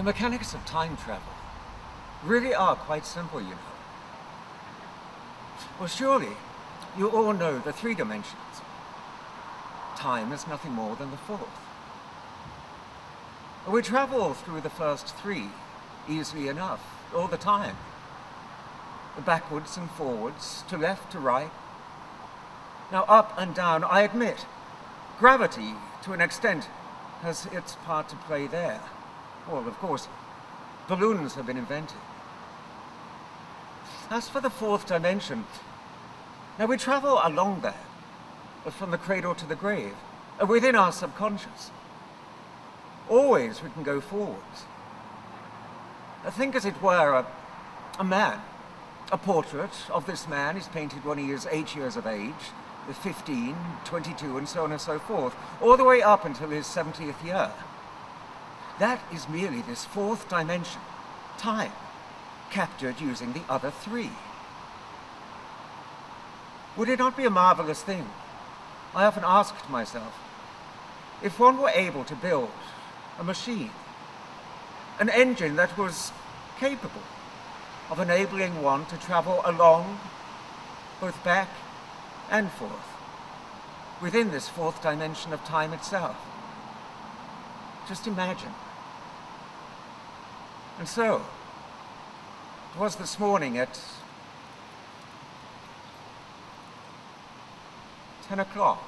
mechanics of time travel really are quite simple, you know. Well, surely you all know the three dimensions. Time is nothing more than the fourth. We travel through the first three easily enough, all the time. Backwards and forwards, to left, to right. Now up and down, I admit, gravity, to an extent, has its part to play there. Well, of course, balloons have been invented. As for the fourth dimension, now we travel along there, from the cradle to the grave, within our subconscious. Always we can go forwards. Think, as it were, a man. A portrait of this man is painted when he is 8 years of age, 15, 22, and so on and so forth, all the way up until his 70th year. That is merely this fourth dimension, time, captured using the other three. Would it not be a marvelous thing? I often asked myself, if one were able to build a machine, an engine that was capable of enabling one to travel along, both back and forth, within this fourth dimension of time itself. Just imagine. And so, it was this morning at 10 o'clock.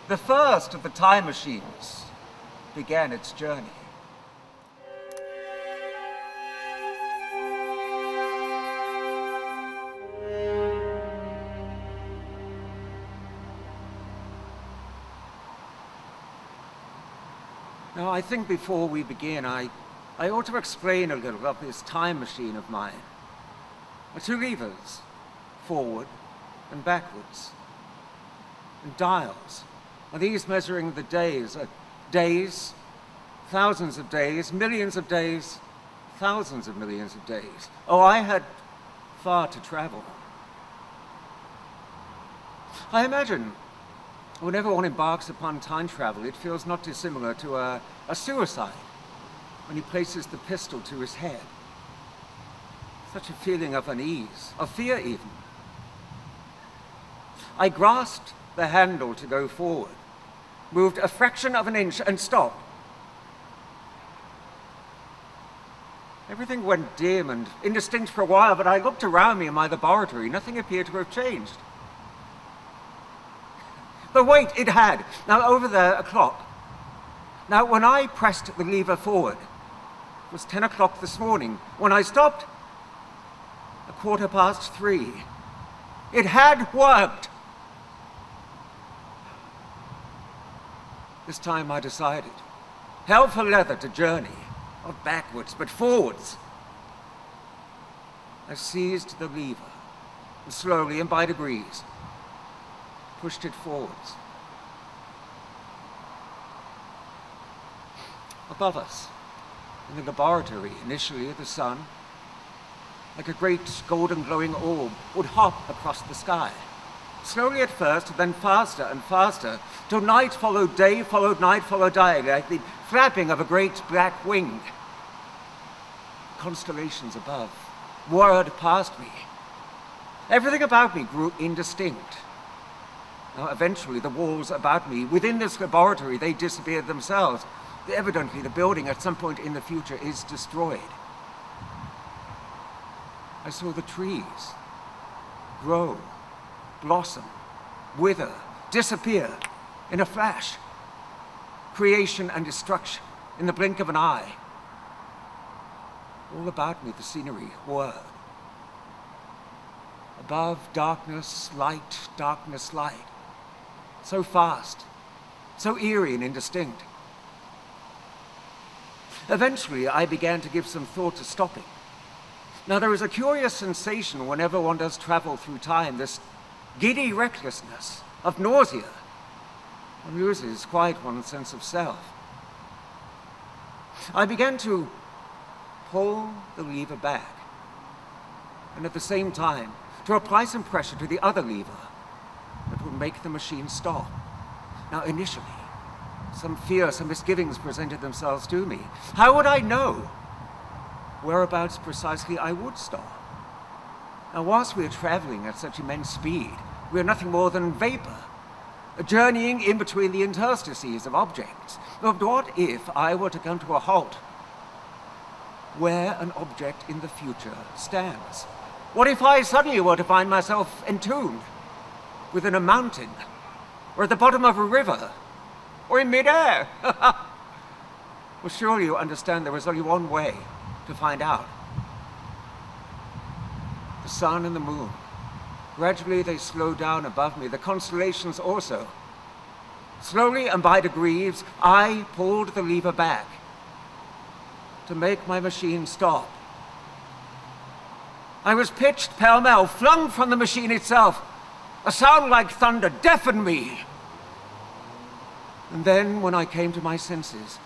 The first of the time machines began its journey. Now, I think before we begin, I ought to explain a little of this time machine of mine. Two levers, forward and backwards, and dials. And these measuring the days, days, thousands of days, millions of days, thousands of millions of days. Oh, I had far to travel. I imagine whenever one embarks upon time travel, it feels not dissimilar to a suicide when he places the pistol to his head. Such a feeling of unease, of fear even. I grasped the handle to go forward, moved a fraction of an inch and stopped. Everything went dim and indistinct for a while, but I looked around me in my laboratory. Nothing appeared to have changed. But wait, it had. Now, over there, a clock. Now, when I pressed the lever forward, it was 10 o'clock this morning. When I stopped, 3:15. It had worked. This time I decided, hell for leather to journey, not backwards, but forwards. I seized the lever, and slowly and by degrees, pushed it forwards. Above us, in the laboratory, initially the sun, like a great golden glowing orb, would hop across the sky. Slowly at first, then faster and faster, till night followed day, followed night, followed day, like the flapping of a great black wing. Constellations above whirred past me. Everything about me grew indistinct. Now, eventually, the walls about me, within this laboratory, they disappeared themselves. Evidently, the building at some point in the future is destroyed. I saw the trees grow, blossom, wither, disappear in a flash. Creation and destruction in the blink of an eye. All about me, the scenery whirred. Above, darkness, light, darkness, light. So fast, so eerie and indistinct. Eventually, I began to give some thought to stopping. Now, there is a curious sensation whenever one does travel through time, this giddy recklessness of nausea. One loses quite one's sense of self. I began to pull the lever back, and at the same time, to apply some pressure to the other lever that would make the machine stop. Now, initially, some fear, some misgivings presented themselves to me. How would I know whereabouts precisely I would stop? Now, whilst we are traveling at such immense speed, we are nothing more than vapor, journeying in between the interstices of objects. But what if I were to come to a halt where an object in the future stands? What if I suddenly were to find myself entombed within a mountain, or at the bottom of a river, or in midair? Well, surely you understand there is only one way to find out. The sun and the moon. Gradually they slow down above me, the constellations also. Slowly and by degrees, I pulled the lever back to make my machine stop. I was pitched pell-mell, flung from the machine itself. A sound like thunder deafened me. And then, when I came to my senses,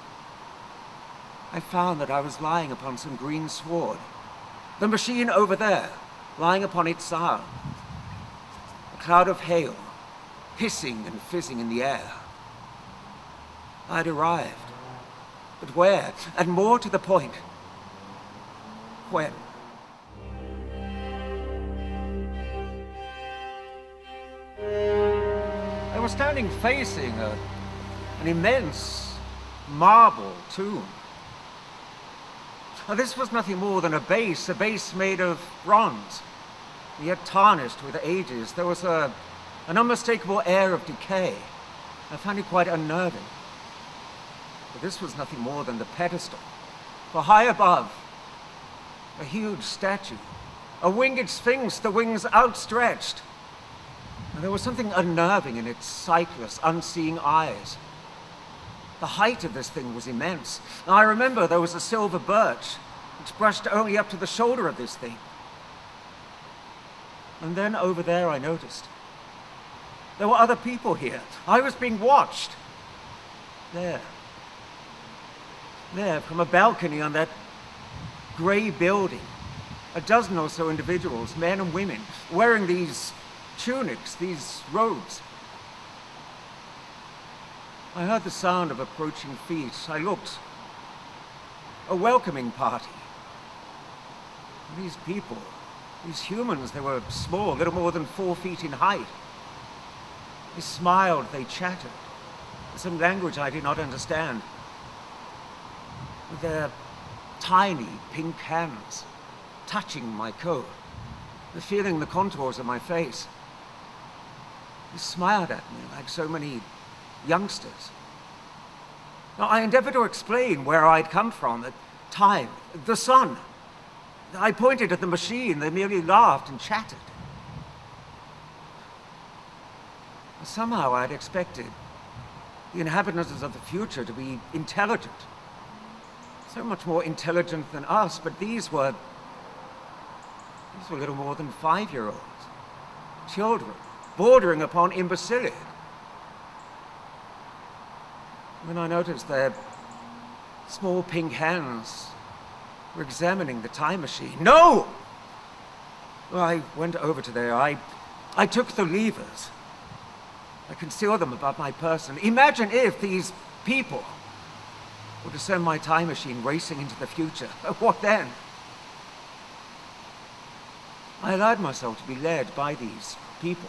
I found that I was lying upon some green sward. The machine over there, lying upon its side. A cloud of hail, hissing and fizzing in the air. I'd arrived. But where? And more to the point, when? I was standing facing an immense marble tomb. Now, this was nothing more than a base made of bronze, yet tarnished with ages. There was an unmistakable air of decay. I found it quite unnerving. But this was nothing more than the pedestal. For high above, a huge statue, a winged sphinx, the wings outstretched. And there was something unnerving in its sightless, unseeing eyes. The height of this thing was immense. And I remember there was a silver birch which brushed only up to the shoulder of this thing. And then over there I noticed there were other people here. I was being watched. There, from a balcony on that grey building, a dozen or so individuals, men and women, wearing these tunics, these robes. I heard the sound of approaching feet. I looked. A welcoming party. These people, these humans, they were small, little more than 4 feet in height. They smiled, they chattered, in some language I did not understand. With their tiny pink hands touching my coat, and feeling the contours of my face. They smiled at me like so many youngsters. Now, I endeavored to explain where I'd come from, the time, the sun. I pointed at the machine. They merely laughed and chattered. Somehow I'd expected the inhabitants of the future to be intelligent. So much more intelligent than us, but these were little more than 5-year-olds. Children, bordering upon imbecility. Then I noticed their small pink hands were examining the time machine. No! Well, I went over to there. I took the levers. I concealed them above my person. Imagine if these people were to send my time machine racing into the future. What then? I allowed myself to be led by these people,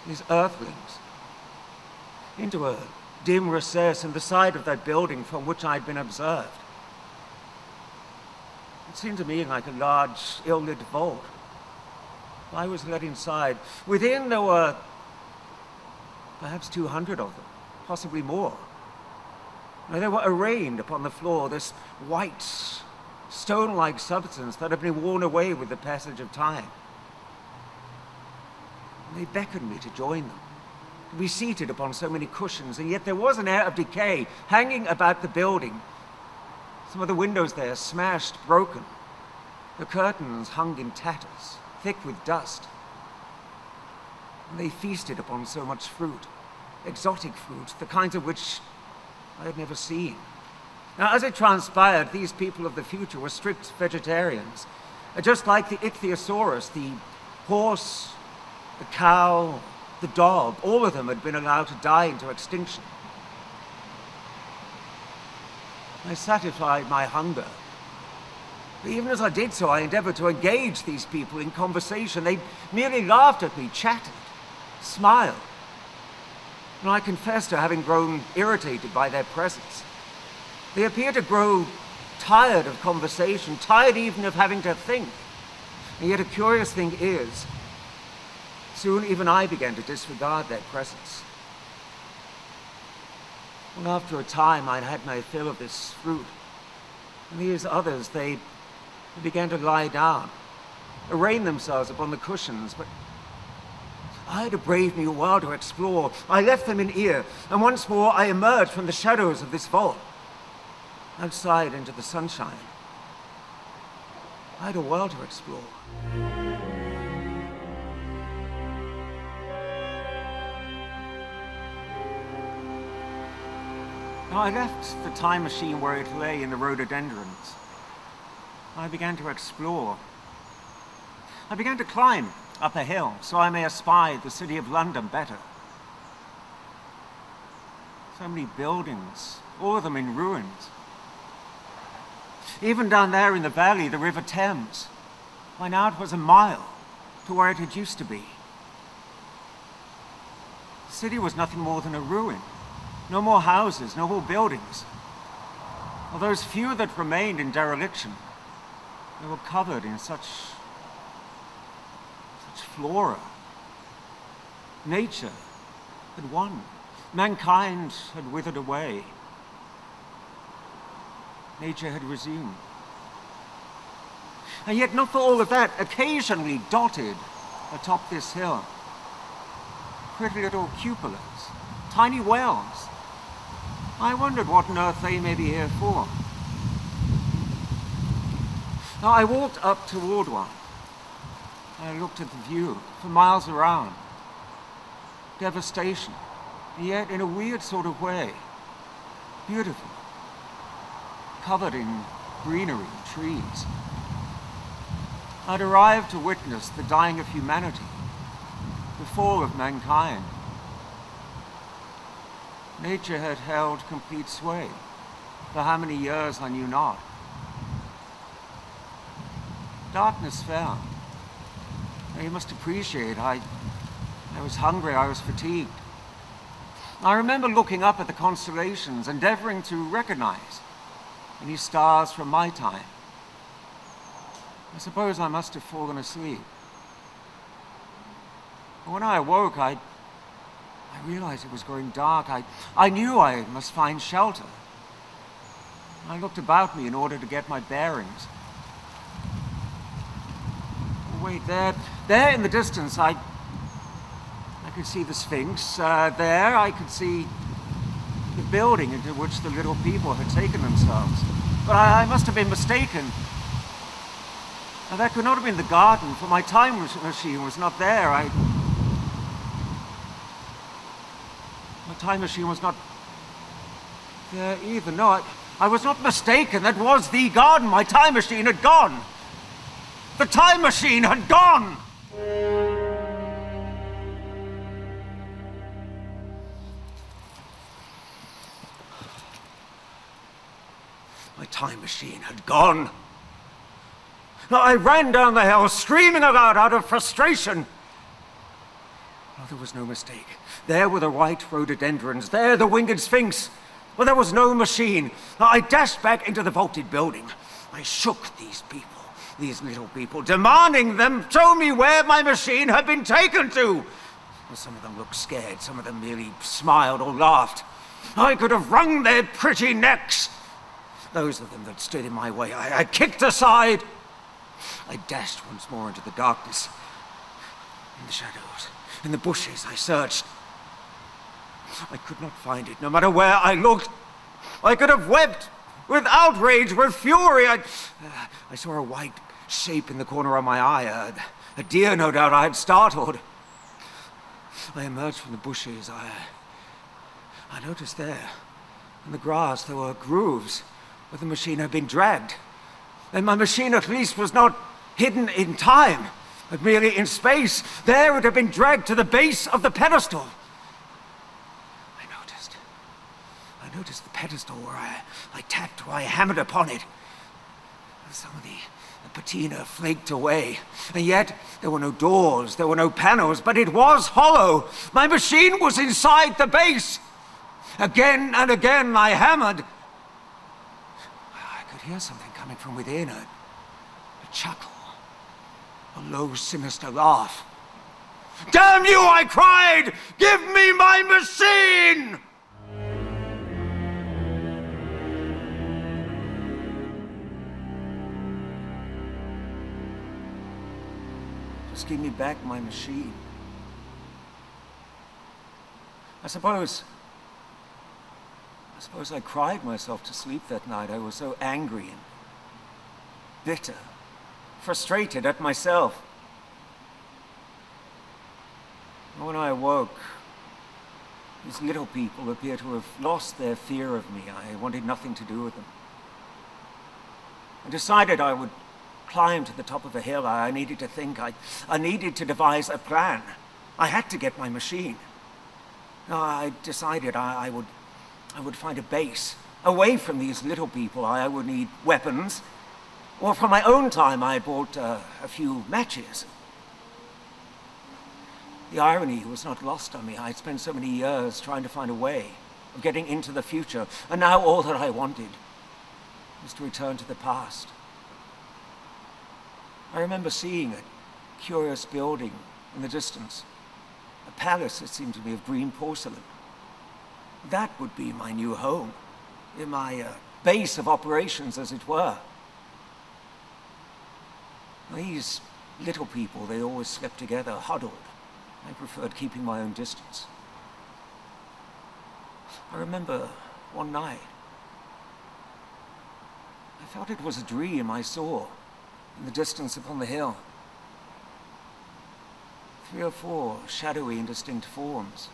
these earthlings, into a dim recess in the side of that building from which I'd been observed. It seemed to me like a large, ill-lit vault. I was led inside. Within there were perhaps 200 of them, possibly more. Now, they were arraigned upon the floor, this white, stone-like substance that had been worn away with the passage of time. And they beckoned me to join them, to be seated upon so many cushions, and yet there was an air of decay hanging about the building. Some of the windows there smashed, broken. The curtains hung in tatters, thick with dust. And they feasted upon so much fruit, exotic fruit, the kinds of which I had never seen. Now, as it transpired, these people of the future were strict vegetarians. Just like the ichthyosaurus, the horse, the cow, the dog, all of them had been allowed to die into extinction. I satisfied my hunger. But even as I did so, I endeavored to engage these people in conversation. They merely laughed at me, chatted, smiled. And I confess to having grown irritated by their presence. They appear to grow tired of conversation, tired even of having to think. And yet a curious thing is, soon even I began to disregard their presence. Well, after a time, I'd had my fill of this fruit. And these others, they began to lie down, arraign themselves upon the cushions, but I had a brave new world to explore. I left them in ear, and once more I emerged from the shadows of this vault, outside into the sunshine. I had a world to explore. Now, I left the time machine where it lay in the rhododendrons. I began to explore. I began to climb up a hill so I may espy the city of London better. So many buildings, all of them in ruins. Even down there in the valley, the River Thames, by now it was a mile to where it had used to be. The city was nothing more than a ruin. No more houses, no more buildings. Of those few that remained in dereliction, they were covered in such flora. Nature had won. Mankind had withered away. Nature had resumed. And yet not for all of that, occasionally dotted atop this hill, pretty little cupolas, tiny wells. I wondered what on earth they may be here for. Now, I walked up toward one. I looked at the view for miles around. Devastation, and yet in a weird sort of way. Beautiful. Covered in greenery and trees. I'd arrived to witness the dying of humanity, the fall of mankind. Nature had held complete sway. For how many years I knew not. Darkness fell. Now, you must appreciate, I was hungry, I was fatigued. I remember looking up at the constellations, endeavoring to recognize any stars from my time. I suppose I must have fallen asleep. But when I awoke, I realized it was growing dark. I knew I must find shelter. I looked about me in order to get my bearings. Oh, wait, there in the distance, I could see the Sphinx. There, I could see the building into which the little people had taken themselves. But I must have been mistaken. Now, that could not have been the garden, for my time machine was not there. My time machine was not there either. No, I was not mistaken. That was the garden. My time machine had gone. The time machine had gone! My time machine had gone. I ran down the hill, screaming aloud out of frustration. Oh, there was no mistake. There were the white rhododendrons, there the winged sphinx. Well, there was no machine. I dashed back into the vaulted building. I shook these people, these little people, demanding them show me where my machine had been taken to. Well, some of them looked scared, some of them merely smiled or laughed. I could have wrung their pretty necks. Those of them that stood in my way, I kicked aside. I dashed once more into the darkness. In the shadows, in the bushes, I searched. I could not find it, no matter where I looked. I could have wept with outrage, with fury. I saw a white shape in the corner of my eye, a deer, no doubt, I had startled. I emerged from the bushes. I noticed there, in the grass, there were grooves where the machine had been dragged. And my machine, at least, was not hidden in time, but merely in space. There it had been dragged to the base of the pedestal. I noticed the pedestal where I tapped, where I hammered upon it. Some of the patina flaked away, and yet there were no doors, there were no panels, but it was hollow. My machine was inside the base. Again and again I hammered. I could hear something coming from within, a chuckle, a low, sinister laugh. "Damn you," I cried! "Give me my machine!" Just give me back my machine. I suppose I cried myself to sleep that night. I was so angry and bitter, frustrated at myself. And when I awoke, these little people appeared to have lost their fear of me. I wanted nothing to do with them. I decided I would climb to the top of a hill. I needed to think. I needed to devise a plan. I had to get my machine. I decided I would find a base away from these little people. I would need weapons. Or for my own time, I bought a few matches. The irony was not lost on me. I'd spent so many years trying to find a way of getting into the future, and now all that I wanted was to return to the past. I remember seeing a curious building in the distance, a palace, it seemed to me, of green porcelain. That would be my new home, my base of operations, as it were. These little people, they always slept together, huddled. I preferred keeping my own distance. I remember one night, I felt it was a dream I saw in the distance upon the hill. 3 or 4 shadowy, indistinct forms.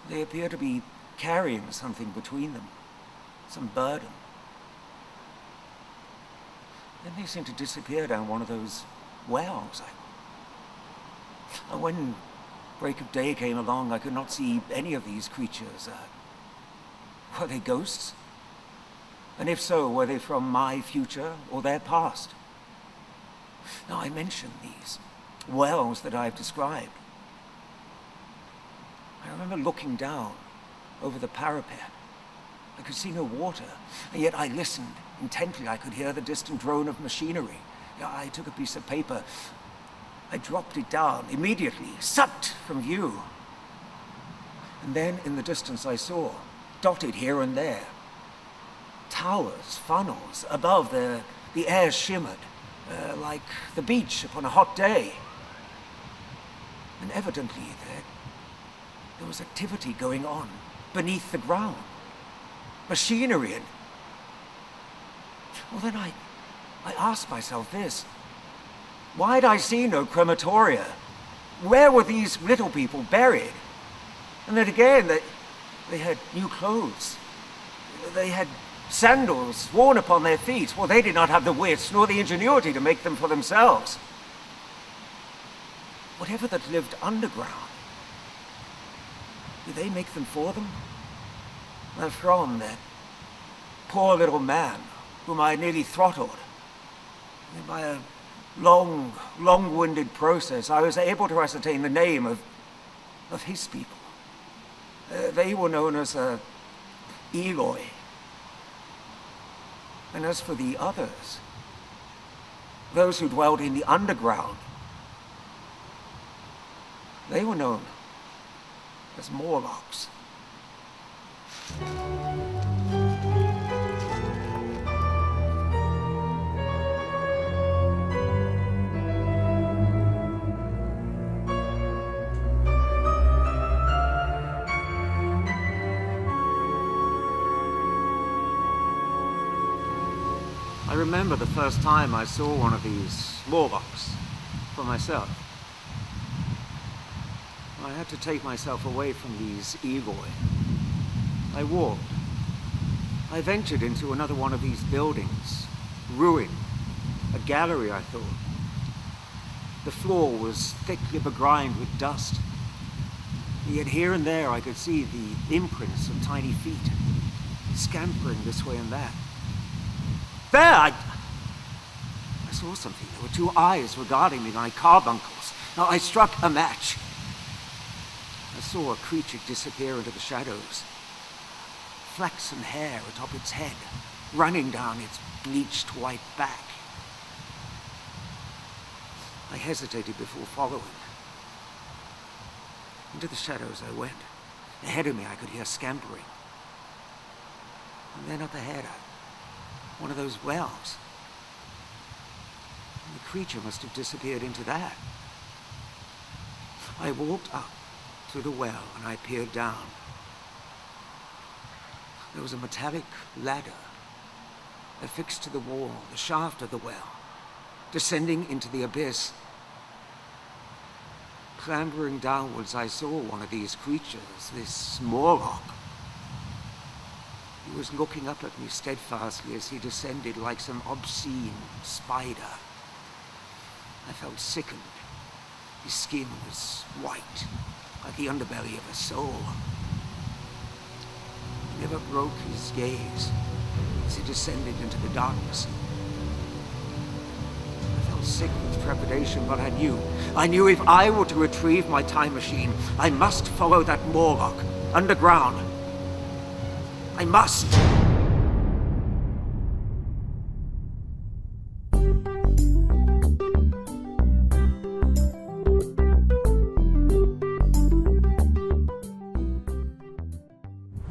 They appeared to be carrying something between them, some burden. Then they seemed to disappear down one of those wells. And when break of day came along, I could not see any of these creatures. Were they ghosts? And if so, were they from my future or their past? Now, I mention these wells that I've described. I remember looking down over the parapet. I could see no water, and yet I listened intently. I could hear the distant drone of machinery. I took a piece of paper. I dropped it down immediately, sucked from view. And then in the distance I saw, dotted here and there, towers, funnels. Above, the air shimmered, like the beach upon a hot day. And evidently there was activity going on beneath the ground. Machinery and... Well, then I asked myself this. Why'd I see no crematoria? Where were these little people buried? And then again, they had new clothes. They had sandals worn upon their feet. Well, they did not have the wits nor the ingenuity to make them for themselves. Whatever that lived underground, did they make them for them? And from that poor little man whom I nearly throttled, and by a long-winded process, I was able to ascertain the name of his people. They were known as Eloy. And as for the others, those who dwelled in the underground, they were known as Morlocks. I remember the first time I saw one of these Morlocks for myself. I had to take myself away from these Eloy. I walked. I ventured into another one of these buildings. Ruin. A gallery, I thought. The floor was thickly begrimed with dust. Yet here and there I could see the imprints of tiny feet, scampering this way and that. There, I saw something. There were two eyes regarding me like carbuncles. Now I struck a match. I saw a creature disappear into the shadows. Flaxen hair atop its head, running down its bleached white back. I hesitated before following. Into the shadows I went. Ahead of me I could hear scampering. And then up ahead, one of those wells. And the creature must have disappeared into that. I walked up to the well and I peered down. There was a metallic ladder affixed to the wall, the shaft of the well, descending into the abyss. Clambering downwards, I saw one of these creatures, this Morlock. He was looking up at me steadfastly as he descended like some obscene spider. I felt sickened. His skin was white, like the underbelly of a soul. He never broke his gaze as he descended into the darkness. I felt sick with trepidation, but I knew if I were to retrieve my time machine, I must follow that Morlock underground. I must.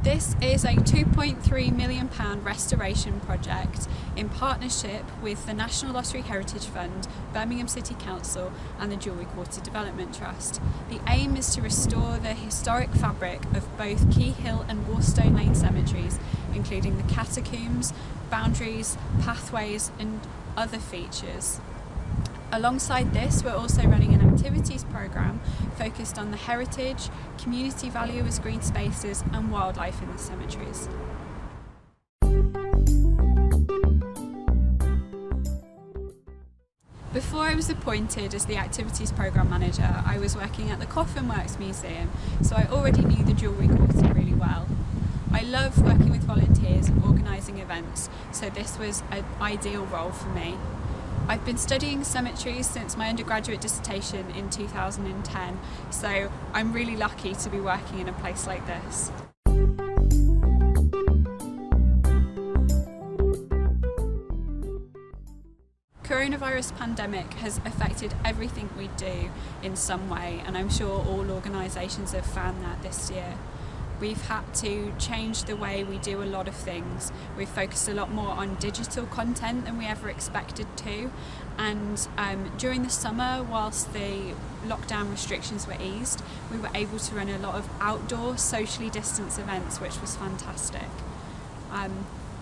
This is a £2.3 million restoration project in partnership with the National Lottery Heritage Fund, Birmingham City Council and the Jewellery Quarter Development Trust. The aim is to restore the historic fabric of both Key Hill and Warstone Lane cemeteries, including the catacombs, boundaries, pathways and other features. Alongside this, we're also running an activities programme focused on the heritage, community value as green spaces and wildlife in the cemeteries. Before I was appointed as the activities programme manager, I was working at the Coffin Works Museum, so I already knew the Jewellery Quarter really well. I love working with volunteers and organising events, so this was an ideal role for me. I've been studying cemeteries since my undergraduate dissertation in 2010, so I'm really lucky to be working in a place like this. Coronavirus pandemic has affected everything we do in some way, and I'm sure all organisations have found that this year. We've had to change the way we do a lot of things. We've focused a lot more on digital content than we ever expected to, and during the summer, whilst the lockdown restrictions were eased, we were able to run a lot of outdoor socially distanced events, which was fantastic.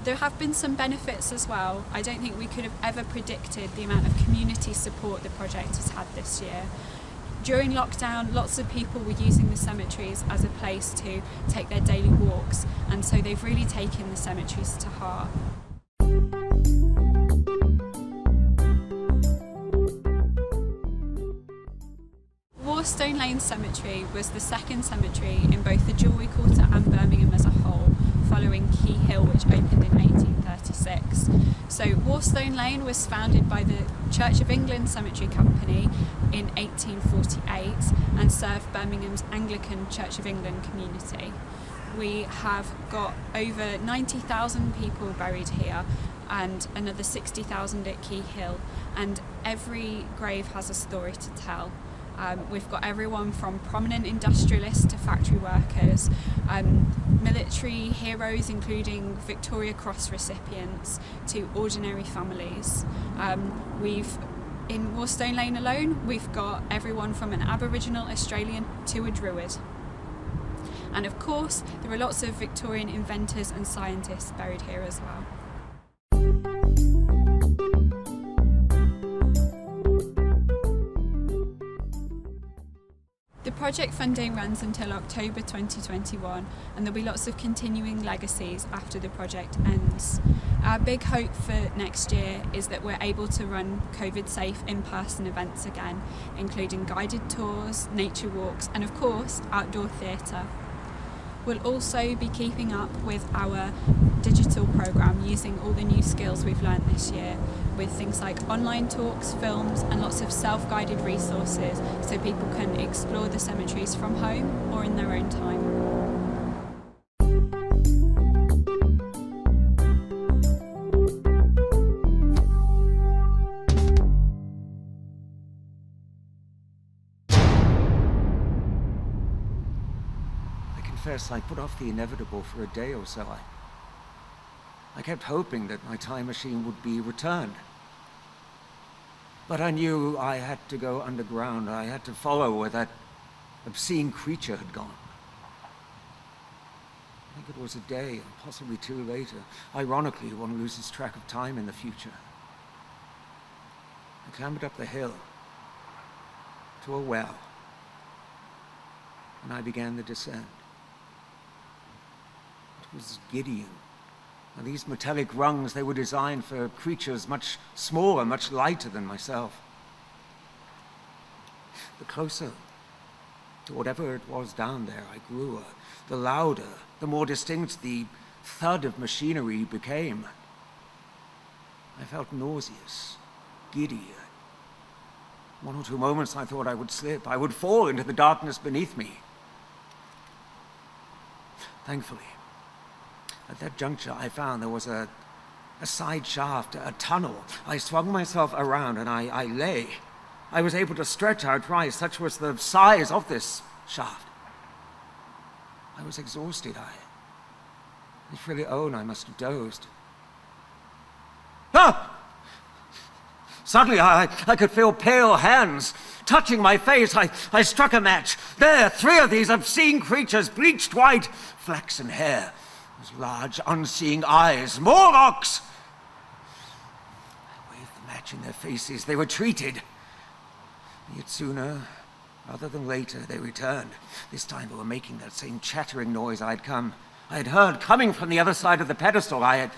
There have been some benefits as well. I don't think we could have ever predicted the amount of community support the project has had this year. During lockdown, lots of people were using the cemeteries as a place to take their daily walks, and so they've really taken the cemeteries to heart. Warstone Lane Cemetery was the second cemetery in both the Jewellery Quarter and Birmingham as a whole, following Key Hill, which opened in 1836. So Warstone Lane was founded by the Church of England Cemetery Company in 1848 and served Birmingham's Anglican Church of England community. We have got over 90,000 people buried here and another 60,000 at Key Hill, and every grave has a story to tell. We've got everyone from prominent industrialists to factory workers, military heroes including Victoria Cross recipients, to ordinary families. In Warstone Lane alone, we've got everyone from an Aboriginal Australian to a Druid. And of course, there are lots of Victorian inventors and scientists buried here as well. The project funding runs until October 2021, and there'll be lots of continuing legacies after the project ends. Our big hope for next year is that we're able to run COVID-safe in-person events again, including guided tours, nature walks, and of course, outdoor theatre. We'll also be keeping up with our digital programme using all the new skills we've learnt this year, with things like online talks, films, and lots of self-guided resources so people can explore the cemeteries from home or in their own time. I put off the inevitable for a day or so. I kept hoping that my time machine would be returned. But I knew I had to go underground. I had to follow where that obscene creature had gone. I think it was a day, or possibly two later. Ironically, one loses track of time in the future. I clambered up the hill to a well, and I began the descent. It was Gideon. And these metallic rungs, they were designed for creatures much smaller, much lighter than myself. The closer to whatever it was down there I grew, the louder, the more distinct the thud of machinery became. I felt nauseous, giddy. 1 or 2 moments I thought I would slip. I would fall into the darkness beneath me. Thankfully, at that juncture, I found there was a side shaft, a tunnel. I swung myself around and I lay. I was able to stretch out right, such was the size of this shaft. I was exhausted. I freely own I must have dozed. Ah! Suddenly, I could feel pale hands touching my face. I struck a match. There, 3 of these obscene creatures, bleached white, flaxen hair. Those large, unseeing eyes, Morlocks! I waved the match in their faces. They retreated. Yet sooner, rather than later, they returned. This time they were making that same chattering noise I had heard coming from the other side of the pedestal. I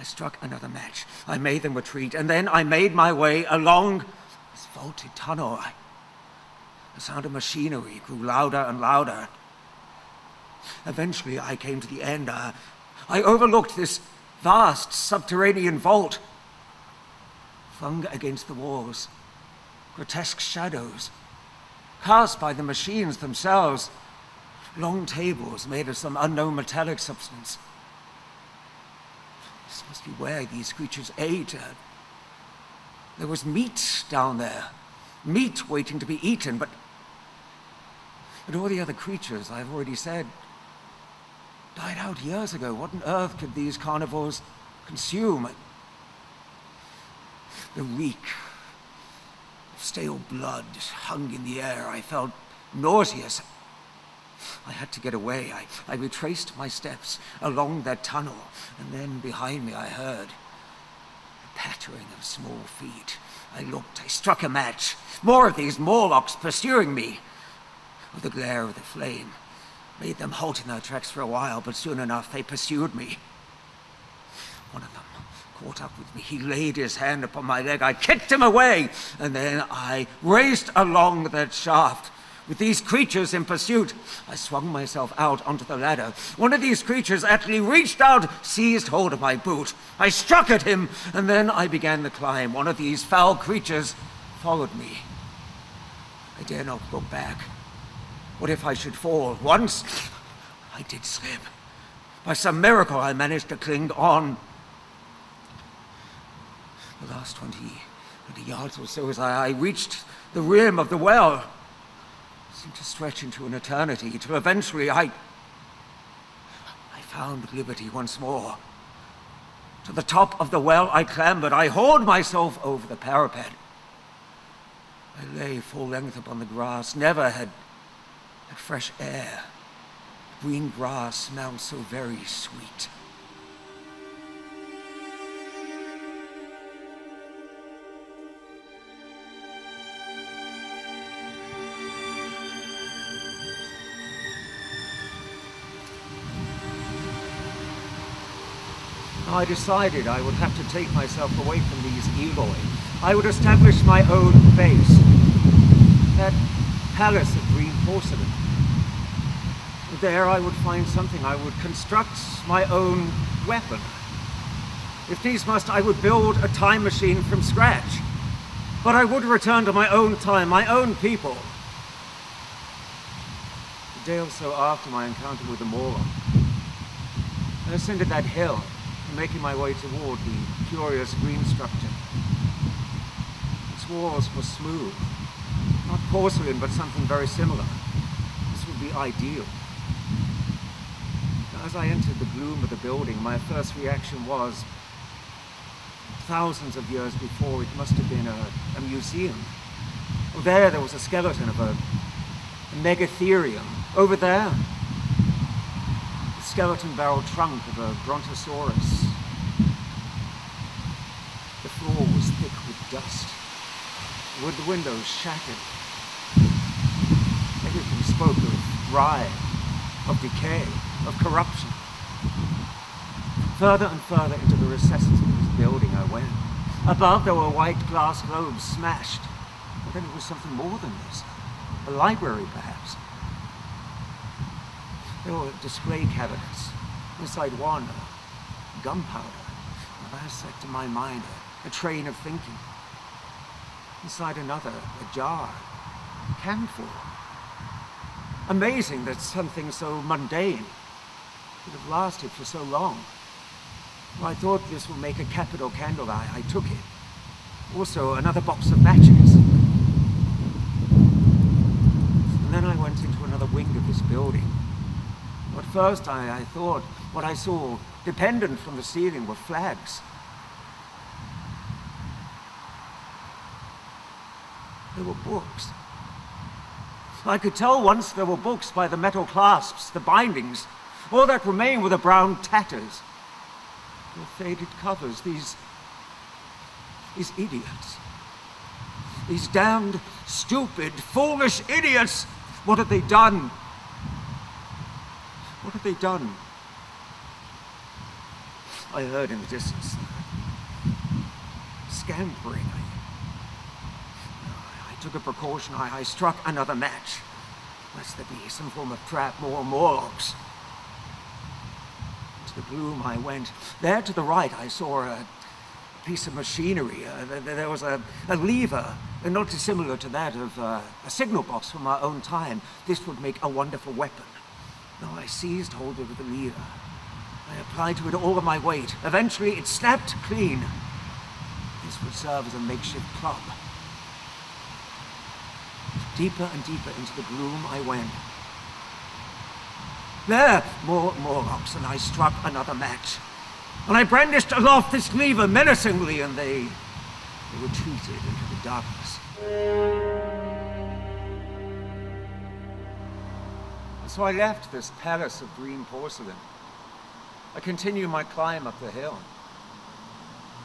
struck another match. I made them retreat, and then I made my way along this vaulted tunnel. The sound of machinery grew louder and louder. Eventually, I came to the end. I overlooked this vast subterranean vault. Flung against the walls, grotesque shadows, cast by the machines themselves, long tables made of some unknown metallic substance. This must be where these creatures ate. There was meat down there, meat waiting to be eaten, but all the other creatures, I've already said, died out years ago. What on earth could these carnivores consume? The reek of stale blood hung in the air. I felt nauseous. I had to get away. I retraced my steps along that tunnel, and then behind me I heard the pattering of small feet. I looked. I struck a match. More of these Morlocks pursuing me. The glare of the flame made them halt in their tracks for a while, but soon enough they pursued me. One of them caught up with me. He laid his hand upon my leg. I kicked him away, and then I raced along that shaft with these creatures in pursuit. I swung myself out onto the ladder. One of these creatures actually reached out, seized hold of my boot. I struck at him, and then I began the climb. One of these foul creatures followed me. I dare not look back. What if I should fall? Once, I did slip. By some miracle, I managed to cling on. The last 20 yards or so as I reached the rim of the well, seemed to stretch into an eternity, till eventually I found liberty once more. To the top of the well I clambered. I hauled myself over the parapet. I lay full length upon the grass. Never had fresh air, green grass smelled so very sweet. I decided I would have to take myself away from these Eloi. I would establish my own base. That palace of green porcelain. There I would find something. I would construct my own weapon. If needs must, I would build a time machine from scratch. But I would return to my own time, my own people. A day or so after my encounter with the Morlock, I ascended that hill, making my way toward the curious green structure. Its walls were smooth. Not porcelain, but something very similar. This would be ideal. As I entered the gloom of the building, my first reaction was, thousands of years before, it must have been a museum. Oh, there was a skeleton of a megatherium. Over there, the skeleton barrel trunk of a brontosaurus. The floor was thick with dust. Wood the windows shattered. Everything spoke of rime, of decay, of corruption. Further and further into the recesses of this building I went. Above there were white glass globes smashed. But then it was something more than this. A library, perhaps. There were display cabinets. Inside one, gunpowder. And that set to my mind a train of thinking. Inside another, a jar, camphor. Amazing that something so mundane could have lasted for so long. Well, I thought this would make a capital candle. I took it. Also, another box of matches. And then I went into another wing of this building. At first, I thought what I saw, dependent from the ceiling, were flags. They were books. I could tell once there were books by the metal clasps, the bindings. All that remained were the brown tatters. The faded covers, these idiots. These damned, stupid, foolish idiots! What had they done? What had they done? I heard in the distance scampering. I took a precaution. I struck another match. Lest there be some form of trap, more Morlocks. Into the gloom I went. There to the right I saw a piece of machinery. There was a lever, not dissimilar to that of a signal box from our own time. This would make a wonderful weapon. Now I seized hold of the lever. I applied to it all of my weight. Eventually it snapped clean. This would serve as a makeshift club. Deeper and deeper into the gloom I went. There! More Morlocks, and I struck another match. And I brandished aloft this lever menacingly, and they retreated into the darkness. And so I left this palace of green porcelain. I continued my climb up the hill.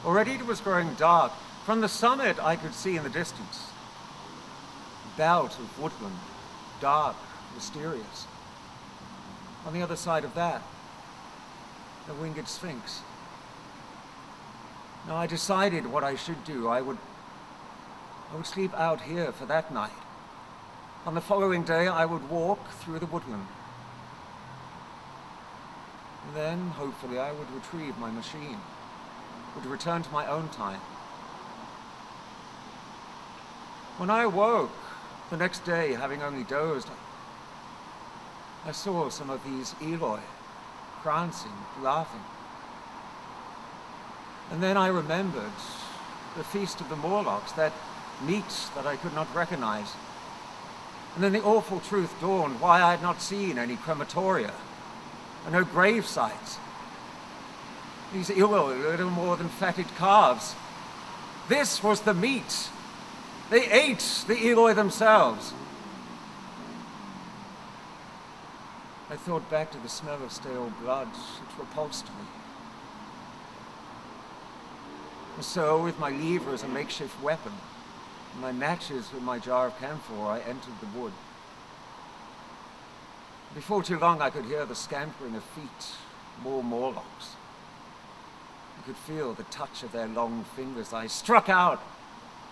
Already it was growing dark. From the summit I could see in the distance a belt of woodland, dark, mysterious. On the other side of that, the winged sphinx. Now I decided what I should do. I would sleep out here for that night. On the following day I would walk through the woodland. And then, hopefully, I would retrieve my machine, would return to my own time. When I awoke the next day, having only dozed, I saw some of these Eloi, prancing, laughing. And then I remembered the Feast of the Morlocks, that meat that I could not recognize. And then the awful truth dawned, why I had not seen any crematoria and no grave sites. These Eloi were little more than fatted calves. This was the meat. They ate the Eloi themselves. I thought back to the smell of stale blood. It repulsed me. And so, with my lever as a makeshift weapon, and my matches with my jar of camphor, I entered the wood. Before too long, I could hear the scampering of feet, more Morlocks. I could feel the touch of their long fingers. I struck out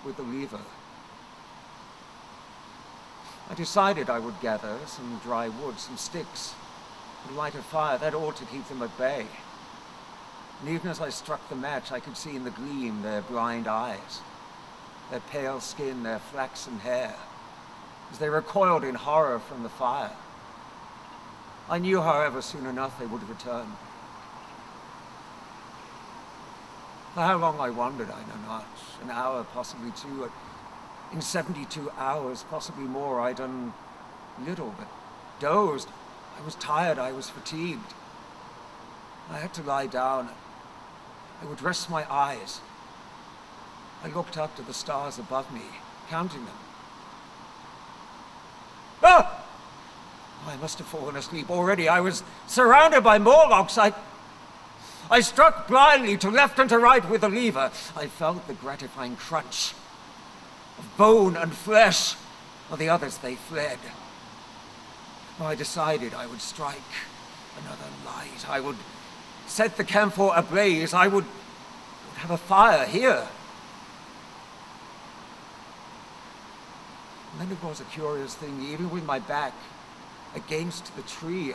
with the lever. I decided I would gather some dry wood, some sticks, and light a fire. That ought to keep them at bay. And even as I struck the match, I could see in the gleam their blind eyes, their pale skin, their flaxen hair, as they recoiled in horror from the fire. I knew, however, soon enough they would return. For how long I wondered, I know not. An hour, possibly two. In 72 hours, possibly more, I done little but dozed. I was tired, I was fatigued. I had to lie down. I would rest my eyes. I looked up to the stars above me, counting them. Ah! I must have fallen asleep already. I was surrounded by Morlocks. I struck blindly to left and to right with the lever. I felt the gratifying crunch of bone and flesh. While the others, they fled. I decided I would strike another light. I would set the camphor ablaze. I would have a fire here. And then it was a curious thing, even with my back against the tree,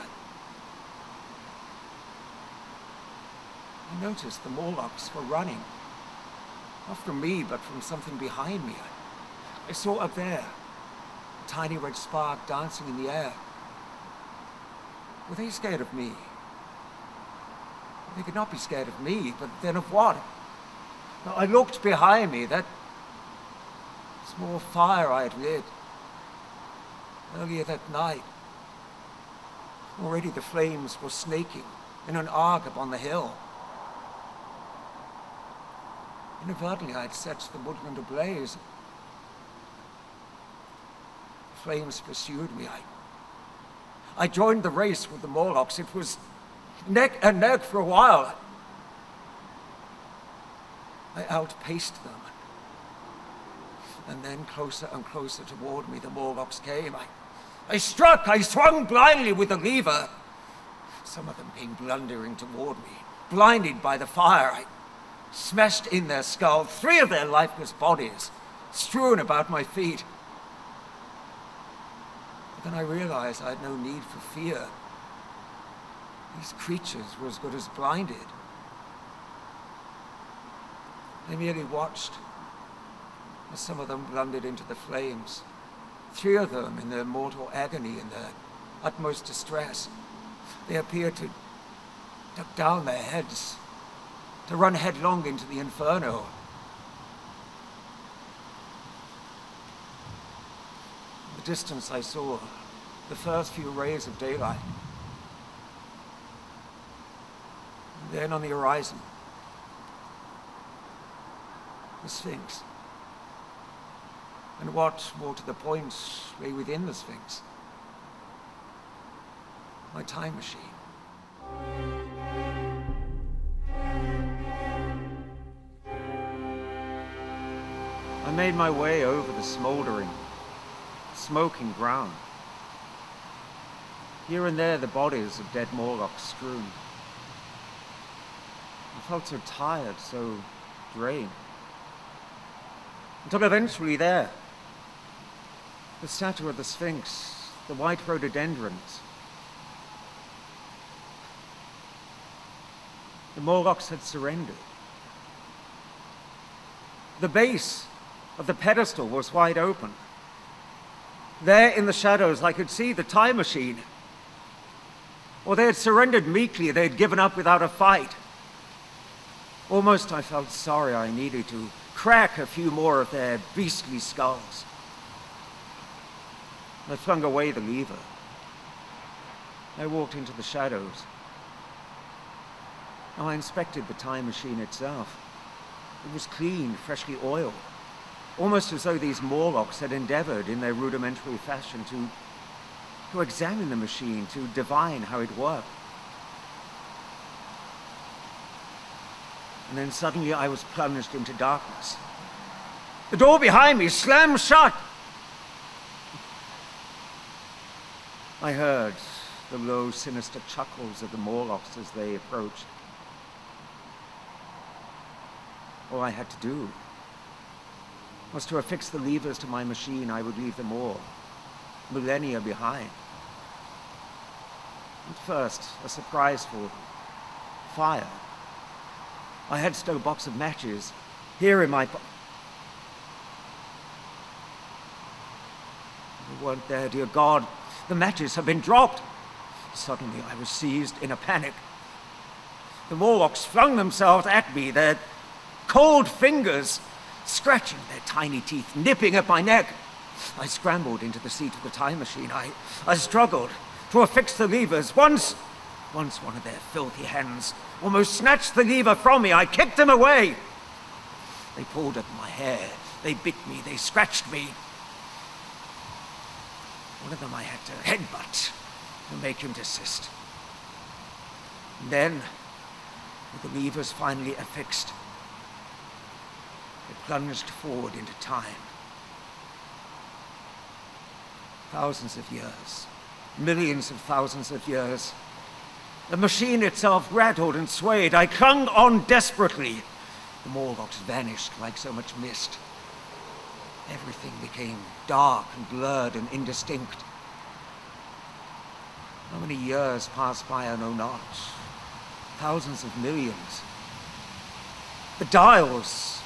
I noticed the Morlocks were running. Not from me, but from something behind me. I saw up there a tiny red spark dancing in the air. Were they scared of me? They could not be scared of me, but then of what? I looked behind me, that small fire I had lit earlier that night. Already the flames were snaking in an arc upon the hill. Inadvertently I had set the woodland ablaze. The flames pursued me. I joined the race with the Morlocks. It was neck and neck for a while. I outpaced them. And then closer and closer toward me the Morlocks came. I struck, I swung blindly with the lever. Some of them came blundering toward me, blinded by the fire. I smashed in their skulls, 3 of their lifeless bodies strewn about my feet. But then I realized I had no need for fear. These creatures were as good as blinded. I merely watched as some of them blundered into the flames. 3 of them in their mortal agony and their utmost distress. They appeared to duck down their heads, to run headlong into the inferno. In the distance I saw the first few rays of daylight. And then on the horizon, the Sphinx. And what, more to the point, lay within the Sphinx? My time machine. I made my way over the smoldering, smoking ground. Here and there the bodies of dead Morlocks strewn. I felt so tired, so drained. Until eventually there, the statue of the Sphinx, the white rhododendrons. The Morlocks had surrendered. The base of the pedestal was wide open. There in the shadows I could see the time machine. Or they had surrendered meekly, they had given up without a fight. Almost I felt sorry I needed to crack a few more of their beastly skulls. I flung away the lever. I walked into the shadows. Now I inspected the time machine itself. It was clean, freshly oiled, almost as though these Morlocks had endeavored in their rudimentary fashion to examine the machine, to divine how it worked. And then suddenly I was plunged into darkness. The door behind me slammed shut. I heard the low, sinister chuckles of the Morlocks as they approached. All I had to do was to affix the levers to my machine. I would leave them all millennia behind. At first, a surprise for them. Fire. I had still a box of matches here in my They weren't there, dear God. The matches had been dropped. Suddenly, I was seized in a panic. The Morlocks flung themselves at me, their cold fingers scratching, their tiny teeth nipping at my neck. I scrambled into the seat of the time machine. I struggled to affix the levers. Once one of their filthy hands almost snatched the lever from me. I kicked them away. They pulled at my hair. They bit me. They scratched me. One of them I had to headbutt to make him desist. And then, with the levers finally affixed, it plunged forward into time. Thousands of years, millions of thousands of years. The machine itself rattled and swayed. I clung on desperately. The Morlocks vanished like so much mist. Everything became dark and blurred and indistinct. How many years passed by I know not. Thousands of millions. The dials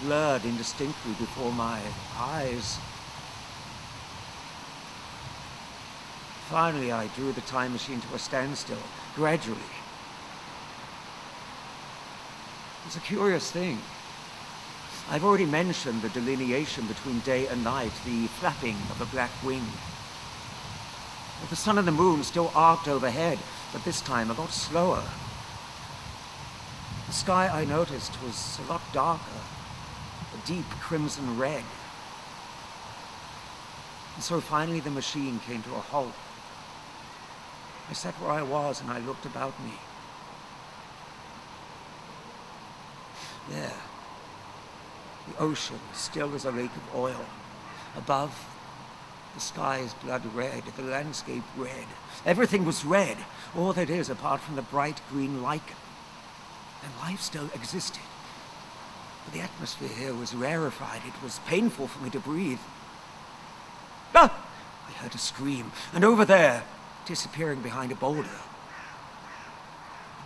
blurred indistinctly before my eyes. Finally, I drew the time machine to a standstill, gradually. It's a curious thing. I've already mentioned the delineation between day and night, the flapping of a black wing. The sun and the moon still arced overhead, but this time a lot slower. The sky, I noticed, was a lot darker, a deep crimson red. And so finally the machine came to a halt. I sat where I was and I looked about me. There, the ocean, still as a lake of oil. Above, the sky is blood red, the landscape red. Everything was red, all that is apart from the bright green lichen. And life still existed. But the atmosphere here was rarefied. It was painful for me to breathe. Ah! I heard a scream, and over there, disappearing behind a boulder,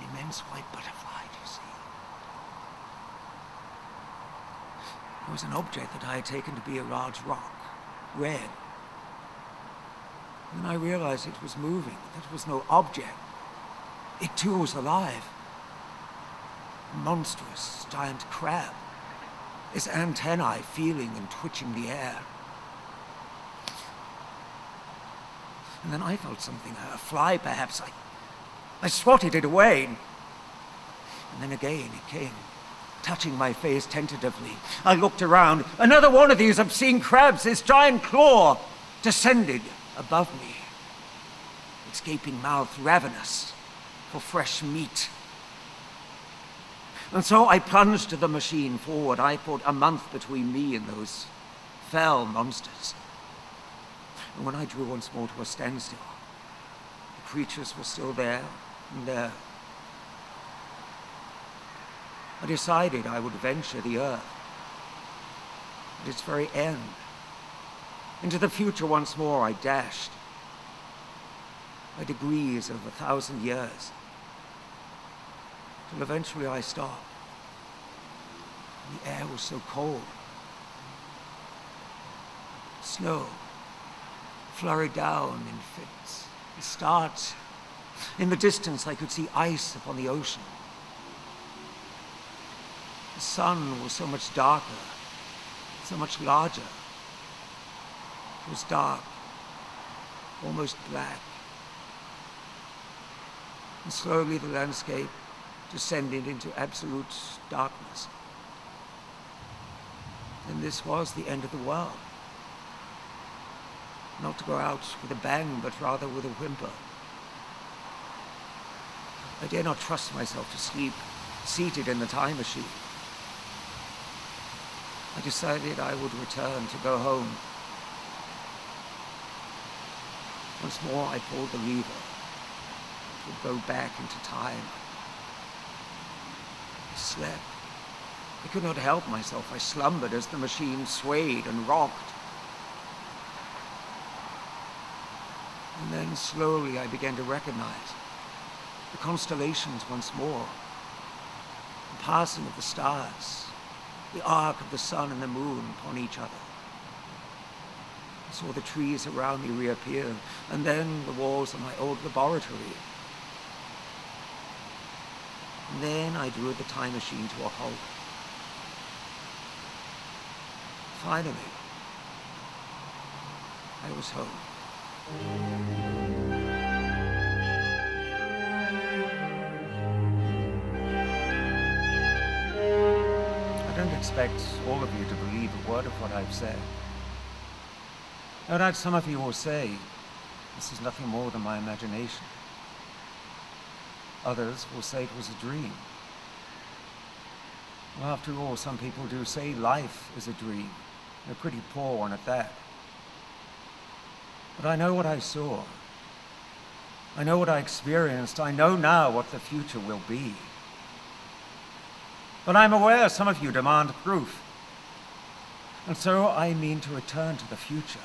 an immense white butterfly, do you see? It was an object that I had taken to be a large rock, red. And then I realized it was moving. That was no object. It too was alive. A monstrous giant crab, its antennae feeling and twitching the air. And then I felt something, a fly perhaps. I swatted it away. And then again it came, touching my face tentatively. I looked around. Another one of these obscene crabs, its giant claw, descended above me. Its gaping mouth ravenous for fresh meat. And so I plunged the machine forward. I put a month between me and those fell monsters. And when I drew once more to a standstill, the creatures were still there and there. I decided I would venture the earth at its very end. Into the future once more I dashed, by degrees of 1,000 years, till eventually I stopped. And the air was so cold. Snow flurried down in fits and starts. In the distance I could see ice upon the ocean. The sun was so much darker, so much larger. It was dark, almost black. And slowly the landscape descended into absolute darkness. And this was the end of the world. Not to go out with a bang, but rather with a whimper. I dare not trust myself to sleep, seated in the time machine. I decided I would return to go home. Once more I pulled the lever. It would go back into time. I slept I could not help myself. I slumbered as the machine swayed and rocked. And then slowly I began to recognize the constellations once more, the passing of the stars, the arc of the sun and the moon upon each other. I saw the trees around me reappear, and then the walls of my old laboratory. And then I drew the time machine to a halt. Finally, I was home. I don't expect all of you to believe a word of what I've said. No doubt some of you will say, this is nothing more than my imagination. Others will say it was a dream. Well, after all, some people do say life is a dream. A pretty poor one at that. But I know what I saw. I know what I experienced. I know now what the future will be. But I'm aware some of you demand proof. And so I mean to return to the future.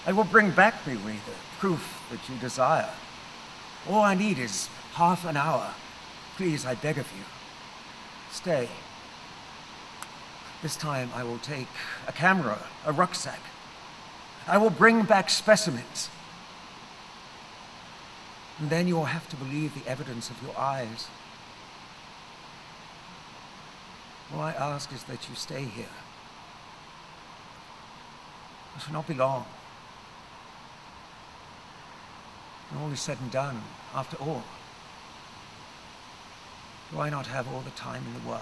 I will bring back with me the proof that you desire. All I need is half an hour. Please, I beg of you. Stay. This time I will take a camera, a rucksack. I will bring back specimens. And then you will have to believe the evidence of your eyes. All I ask is that you stay here. It shall not be long. When all is said and done, after all, do I not have all the time in the world?